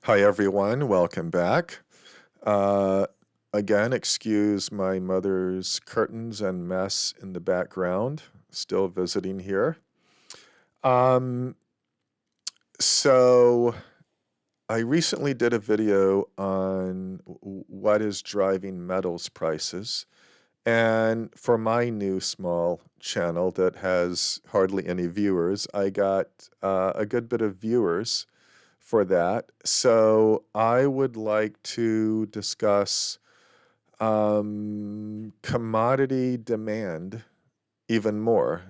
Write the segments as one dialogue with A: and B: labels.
A: Hi, everyone. Welcome back. Uh, Again, excuse my mother's curtains and mess in the background. Still visiting here. Um, so, I recently did a video on what is driving metals prices. And for my new small channel that has hardly any viewers, I got a good bit of viewers for that. So I would like to discuss commodity demand even more.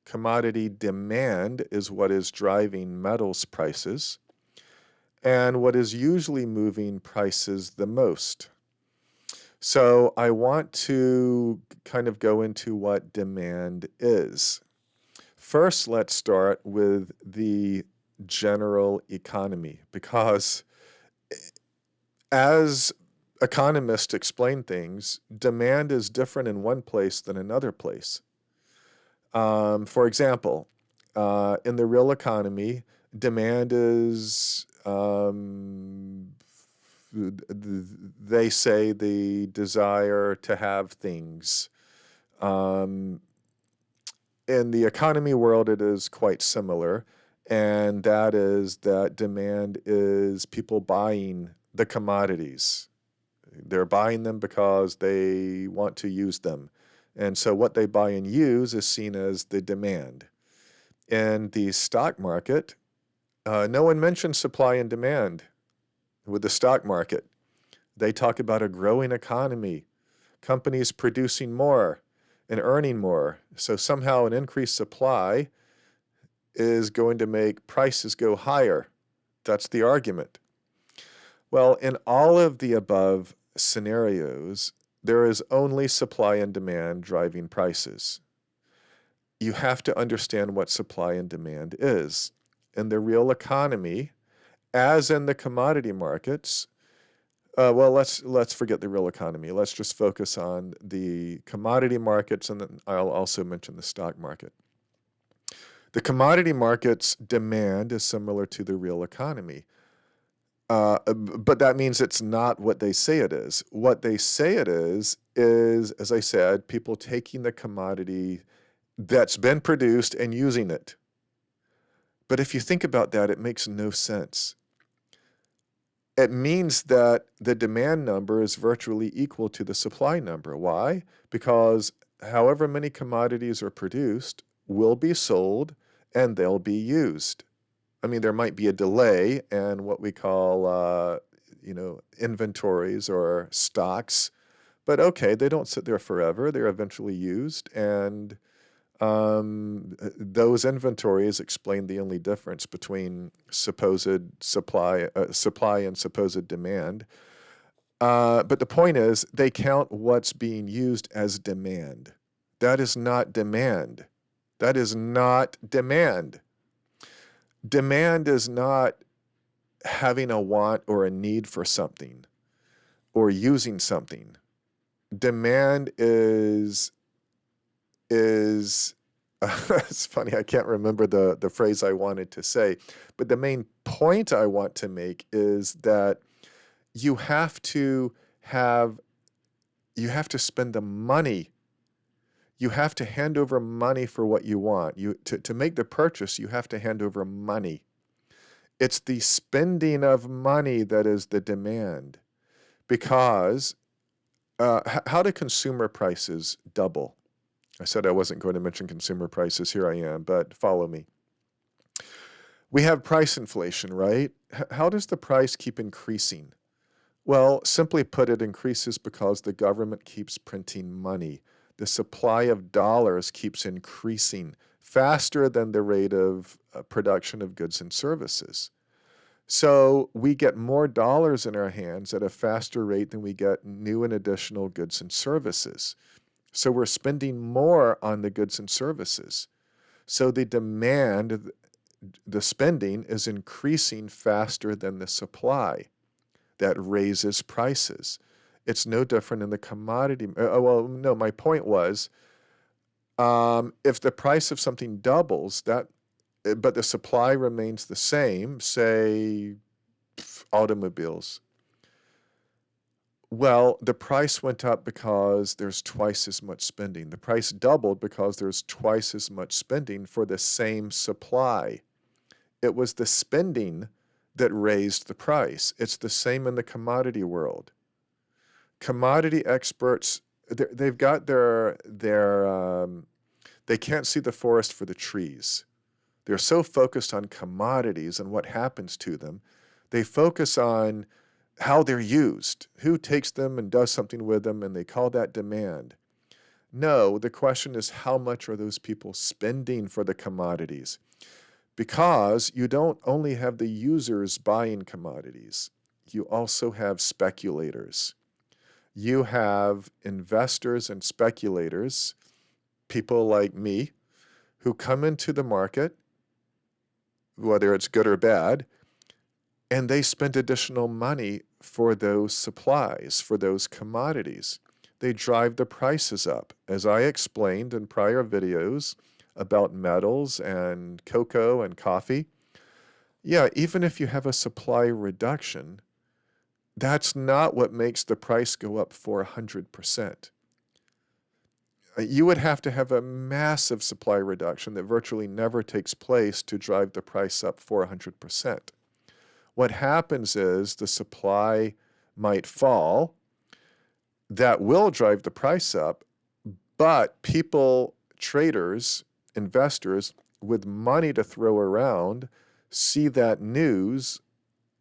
A: Commodity demand is what is driving metals prices and what is usually moving prices the most. So I want to kind of go into what demand is. First, let's start with the general economy because as economists explain things, demand is different in one place than another place. For example, in the real economy, demand is, they say, the desire to have things. Um, in the economy world, it is quite similar, and that is that demand is people buying the commodities. They're buying them because they want to use them. And so what they buy and use is seen as the demand. In the stock market, no one mentions supply and demand with the stock market. They talk about a growing economy, companies producing more and earning more. So somehow an increased supply is going to make prices go higher. That's the argument. Well, in all of the above scenarios, there is only supply and demand driving prices. You have to understand what supply and demand is. In the real economy, as in the commodity markets, well, let's forget the real economy. Let's just focus on the commodity markets, and then I'll also mention the stock market. The commodity markets demand is similar to the real economy. But that means it's not what they say it is. What they say it is, as I said, people taking the commodity that's been produced and using it. But if you think about that, it makes no sense. It means that the demand number is virtually equal to the supply number. Why? Because however many commodities are produced will be sold and they'll be used. I mean, there might be a delay in what we call, inventories or stocks, but okay, they don't sit there forever. They're eventually used, and those inventories explain the only difference between supposed supply and supposed demand. But the point is, they count what's being used as demand. That is not demand. That is not demand. Demand is not having a want or a need for something or using something. Demand is it's funny, I can't remember the phrase I wanted to say, but the main point I want to make is that you have to have you have to spend the money. You have to hand over money for what you want. To make the purchase, you have to hand over money. It's the spending of money that is the demand. Because how do consumer prices double? I said I wasn't going to mention consumer prices. Here I am, but follow me. We have price inflation, right? How does the price keep increasing? Well, simply put, it increases because the government keeps printing money. The supply of dollars keeps increasing faster than the rate of production of goods and services. So we get more dollars in our hands at a faster rate than we get new and additional goods and services. So we're spending more on the goods and services. So the demand, the spending is increasing faster than the supply. That raises prices. It's no different in the commodity. Well, no, my point was, if the price of something doubles, but the supply remains the same, say automobiles. Well, the price went up because there's twice as much spending. The price doubled because there's twice as much spending for the same supply. It was the spending that raised the price. It's the same in the commodity world. Commodity experts, they've got they can't see the forest for the trees. They're so focused on commodities and what happens to them. They focus on how they're used, who takes them and does something with them, and they call that demand. No, the question is, how much are those people spending for the commodities? Because you don't only have the users buying commodities, you also have speculators. You have investors and speculators, people like me, who come into the market, whether it's good or bad, and they spend additional money for those supplies, for those commodities. They drive the prices up. As I explained in prior videos about metals and cocoa and coffee, yeah, even if you have a supply reduction, that's not what makes the price go up 400%. You would have to have a massive supply reduction that virtually never takes place to drive the price up 400%. What happens is the supply might fall. That will drive the price up, but people, traders, investors with money to throw around see that news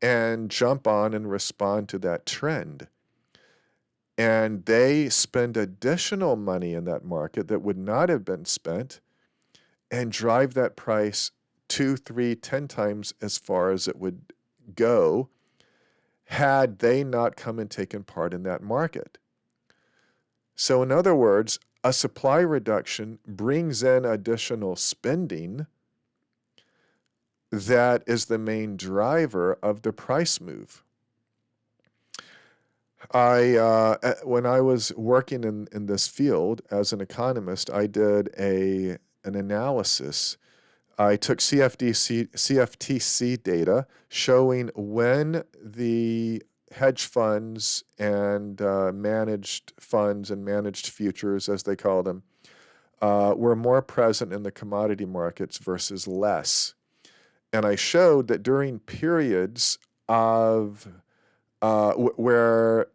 A: and jump on and respond to that trend. And they spend additional money in that market that would not have been spent and drive that price 2, 3, 10 times as far as it would go had they not come and taken part in that market. So in other words, a supply reduction brings in additional spending that is the main driver of the price move. When I was working in this field as an economist, I did an analysis. I took CFTC data showing when the hedge funds and managed funds and managed futures, as they call them, were more present in the commodity markets versus less. And I showed that during periods of where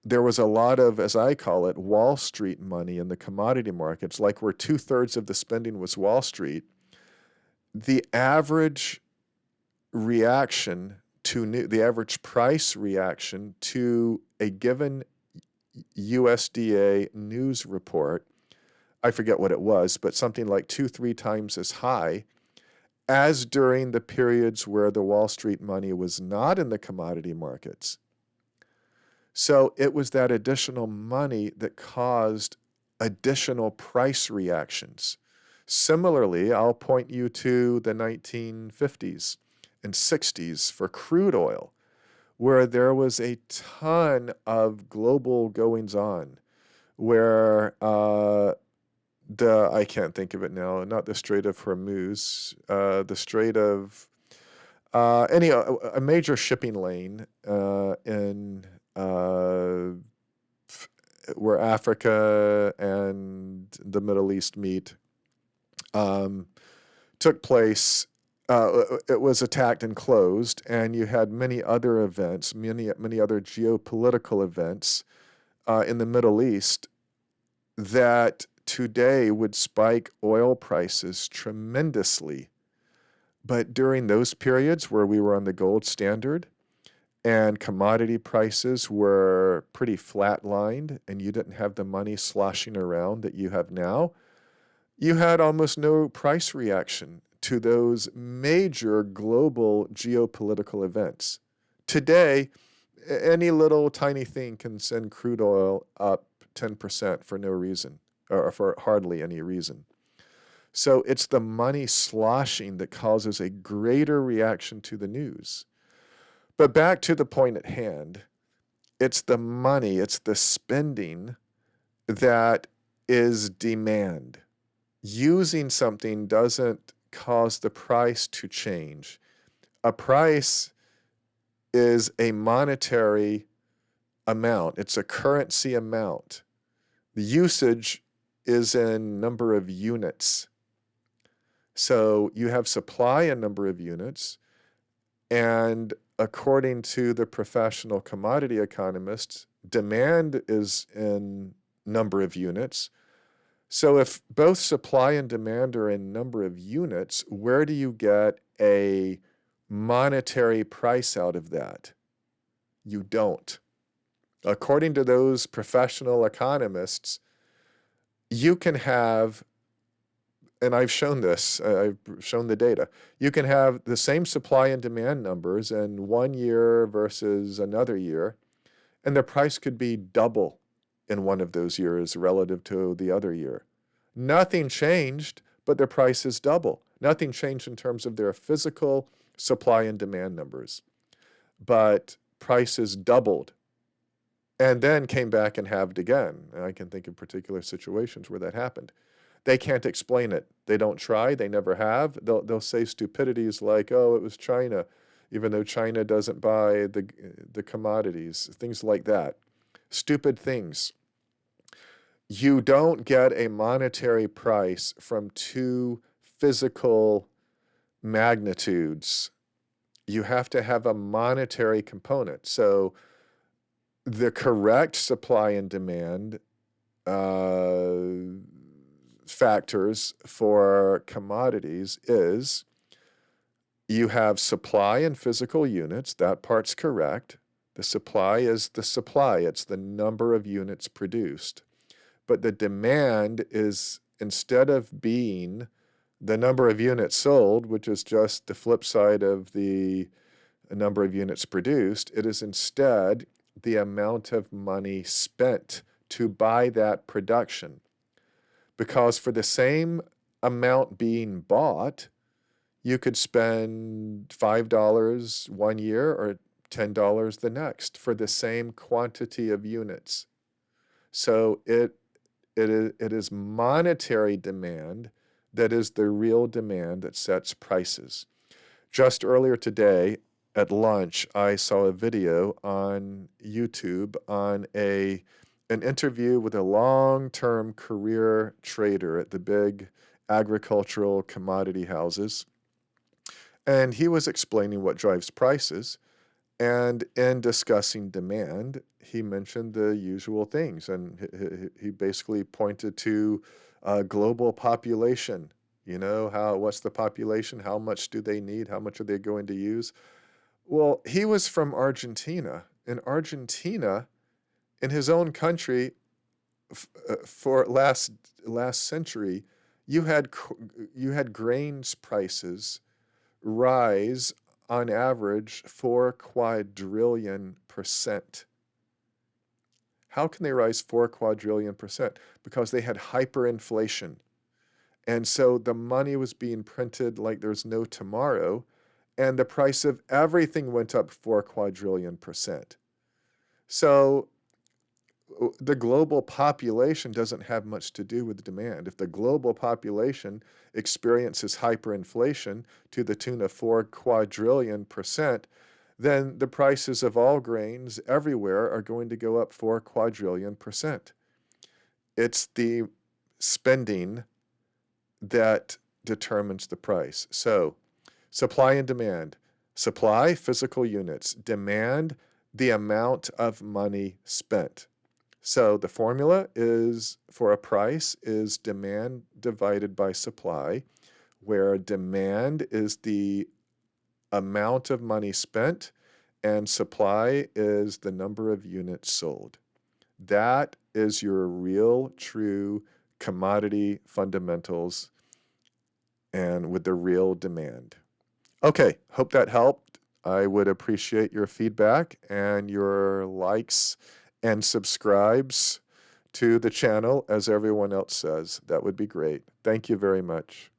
A: there was a lot of, as I call it, Wall Street money in the commodity markets, like where 2/3 of the spending was Wall Street, the average reaction to the average price reaction to a given USDA news report, I forget what it was, but something like 2-3 times as high as during the periods where the Wall Street money was not in the commodity markets. So it was that additional money that caused additional price reactions. Similarly, I'll point you to the 1950s and 60s for crude oil, where there was a ton of global goings-on, where I can't think of it now, not the Strait of Hormuz, the Strait of, a major shipping lane in where Africa and the Middle East meet, took place. It was attacked and closed, and you had many other events, many other geopolitical events in the Middle East that today would spike oil prices tremendously. But during those periods where we were on the gold standard and commodity prices were pretty flatlined and you didn't have the money sloshing around that you have now, you had almost no price reaction to those major global geopolitical events. Today, any little tiny thing can send crude oil up 10% for no reason, or for hardly any reason. So it's the money sloshing that causes a greater reaction to the news. But back to the point at hand, it's the money, it's the spending that is demand. Using something doesn't cause the price to change. A price is a monetary amount. It's a currency amount. The usage is in number of units. So you have supply in number of units, and according to the professional commodity economists, demand is in number of units. So if both supply and demand are in number of units, where do you get a monetary price out of that? You don't. According to those professional economists, you can have, and I've shown this, I've shown the data, you can have the same supply and demand numbers in one year versus another year, and the price could be double in one of those years relative to the other year. Nothing changed, but the price is double. Nothing changed in terms of their physical supply and demand numbers, but prices doubled and then came back and halved again. I can think of particular situations where that happened. They can't explain it. They don't try. They never have. They'll say stupidities like, oh, it was China, even though China doesn't buy the commodities, things like that. Stupid things. You don't get a monetary price from two physical magnitudes. You have to have a monetary component. So the correct supply and demand factors for commodities is you have supply in physical units. That part's correct. The supply is the supply. It's the number of units produced. But the demand is, instead of being the number of units sold, which is just the flip side of the number of units produced, it is instead the amount of money spent to buy that production. Because for the same amount being bought, you could spend $5 one year or $10 the next for the same quantity of units. So it is monetary demand that is the real demand that sets prices. Just earlier today at lunch, I saw a video on YouTube on an interview with a long-term career trader at the big agricultural commodity houses. And he was explaining what drives prices. And in discussing demand, he mentioned the usual things. And he basically pointed to global population. You know, what's the population? How much do they need? How much are they going to use? Well, he was from Argentina. In Argentina, in his own country, for last century, you had grains prices rise on average 4 quadrillion %. How can they rise 4 quadrillion %? Because they had hyperinflation. And so the money was being printed like there's no tomorrow, and the price of everything went up 4 quadrillion %. So the global population doesn't have much to do with demand. If the global population experiences hyperinflation to the tune of 4 quadrillion %, then the prices of all grains everywhere are going to go up 4 quadrillion %. It's the spending that determines the price. So supply and demand. Supply, physical units. Demand, the amount of money spent. So the formula is for a price is demand divided by supply, where demand is the amount of money spent and supply is the number of units sold. That is your real, true commodity fundamentals and with the real demand. Okay, hope that helped. I would appreciate your feedback and your likes and subscribes to the channel, as everyone else says. That would be great. Thank you very much.